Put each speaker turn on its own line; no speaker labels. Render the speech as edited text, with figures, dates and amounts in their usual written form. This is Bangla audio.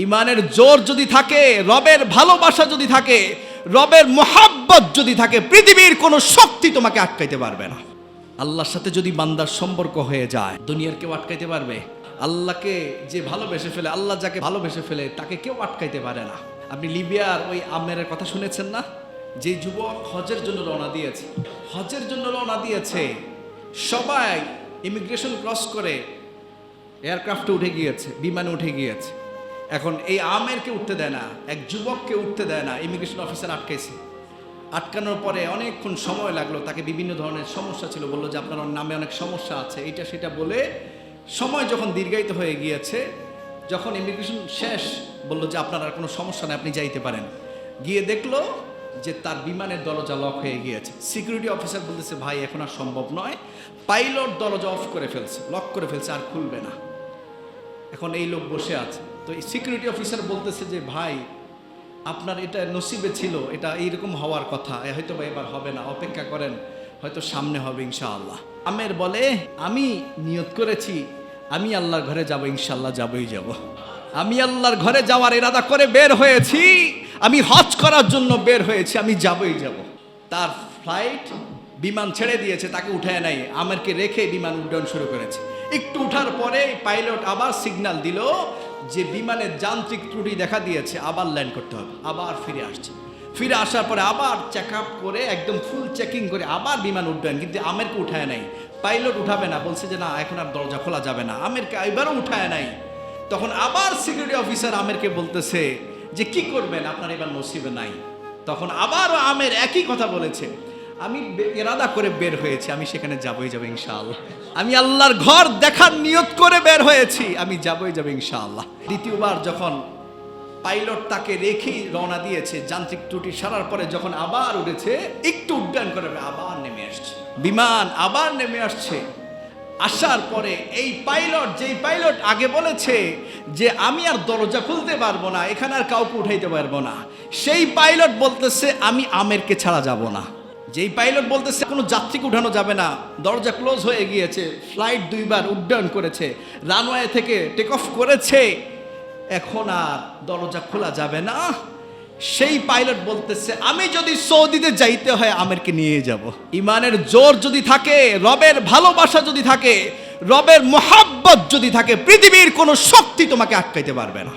ইমানের জোর যদি থাকে, রবের ভালোবাসা যদি থাকে, রবের মোহাব্বত যদি থাকে, পৃথিবীর কোনো শক্তি তোমাকে আটকাইতে পারবে না। আল্লাহর সাথে যদি বান্দার সম্পর্ক হয়ে যায়, দুনিয়ার কেউ আটকাইতে পারবে? আল্লাহকে যে ভালোবেসে ফেলে, আল্লাহ যাকে ভালোবেসে ফেলে তাকে কেউ আটকাইতে পারে না। আপনি লিবিয়ার ওই আমেরের কথা শুনেছেন না? যে যুবক হজের জন্য রওনা দিয়েছে, হজের জন্য রওনা দিয়েছে, সবাই ইমিগ্রেশন ক্রস করে এয়ারক্রাফটে উঠে গিয়েছে, বিমানে উঠে গিয়েছে। এখন এই আমেরকে উঠতে দেয় না, এক যুবককে উঠতে দেয় না, ইমিগ্রেশন অফিসার আটকাইছে। আটকানোর পরে অনেকক্ষণ সময় লাগলো, তাকে বিভিন্ন ধরনের সমস্যা ছিল, বললো যে আপনার নামে অনেক সমস্যা আছে, এটা সেটা বলে সময় যখন দীর্ঘায়িত হয়ে গিয়েছে, যখন ইমিগ্রেশন শেষ, বললো যে আপনার আর কোনো সমস্যা নেই, আপনি যাইতে পারেন। গিয়ে দেখলো যে তার বিমানের দরজা লক হয়ে গিয়েছে। সিকিউরিটি অফিসার বলতেছে ভাই এখন আর সম্ভব নয়, পাইলট দরজা অফ করে ফেলছে, লক করে ফেলছে, আর খুলবে না। এখন এই লোক বসে আছে, তো এই সিকিউরিটি অফিসার বলতেছে যে ভাই আপনার এটা নসিবে ছিল, এটা এইরকম হওয়ার কথা, হয়তো বা এবার হবে না, অপেক্ষা করেন, হয়তো সামনে হবে ইনশাআল্লাহ। আমের বলে আমি নিয়ত করেছি আমি আল্লাহর ঘরে যাব, ইনশাআল্লাহ যাবই যাব। আমি আল্লাহর ঘরে যাওয়ার ইরাদা করে বের হয়েছি, আমি হজ করার জন্য বের হয়েছি, আমি যাবই যাব। তার ফ্লাইট বিমান ছেড়ে দিয়েছে, তাকে উঠায় নাই, আমেরকে রেখে বিমান উড্ডয়ন শুরু করেছে। একটু উঠার পরে পাইলট আবার সিগন্যাল দিল যে বিমানের যান্ত্রিক ত্রুটি দেখা দিয়েছে, আবার ল্যান্ড করতে হবে। আবার ফিরে আসছে, ফিরে আসার পরে আবার চেক আপ করে একদম ফুল চেকিং করে আবার বিমান উড্ডয়ন, কিন্তু আমেরকে উঠায় নাই। পাইলট উঠাবে না, বলছে যে না এখন আর দরজা খোলা যাবে না, আমেরকে এবারও উঠায় নাই। তখন আবার সিকিউরিটি অফিসার আমেরকে বলতেছে যে কি করবেন, আপনার এবার নসিবে নাই। তখন আবারও আমের একই কথা বলেছে, আমি ইরাদা করে বের হয়েছি, আমি সেখানে যাবই যাব ইনশাআল্লাহ। আমি আল্লাহর ঘর দেখার নিয়ত করে বের হয়েছি, আমি যাবই যাব ইনশাআল্লাহ। দ্বিতীয়বার যখন পাইলট তাকে রেখেই রওনা দিয়েছে, যান্ত্রিক ত্রুটি সারার পরে যখন আবার উঠেছে, একটু উড্ডয়ন করে আবার নেমে আসছে, বিমান আবার নেমে আসছে। আসার পরে এই পাইলট, যেই পাইলট আগে বলেছে যে আমি আর দরজা খুলতে পারবো না, এখানে আর কাউকে উঠাইতে পারবো না, সেই পাইলট বলতেছে আমি আমেরকে ছাড়া যাব না। যেই পাইলট বলতেছে কোনো যাত্রীকে উঠানো যাবে না, দরজা ক্লোজ হয়ে গিয়েছে, ফ্লাইট 2 বার উড্ডয়ন করেছে, রানওয়ে থেকে টেক অফ করেছে, এখন আর দরজা খোলা যাবে না, সেই পাইলট বলতেছে আমি যদি সৌদিতে যাইতে হয় আমেরকে নিয়ে যাব। ইমানের জোর যদি থাকে, রবের ভালোবাসা যদি থাকে, রবের মোহাব্বত যদি থাকে, পৃথিবীর কোনো শক্তি তোমাকে আটকাইতে পারবে না।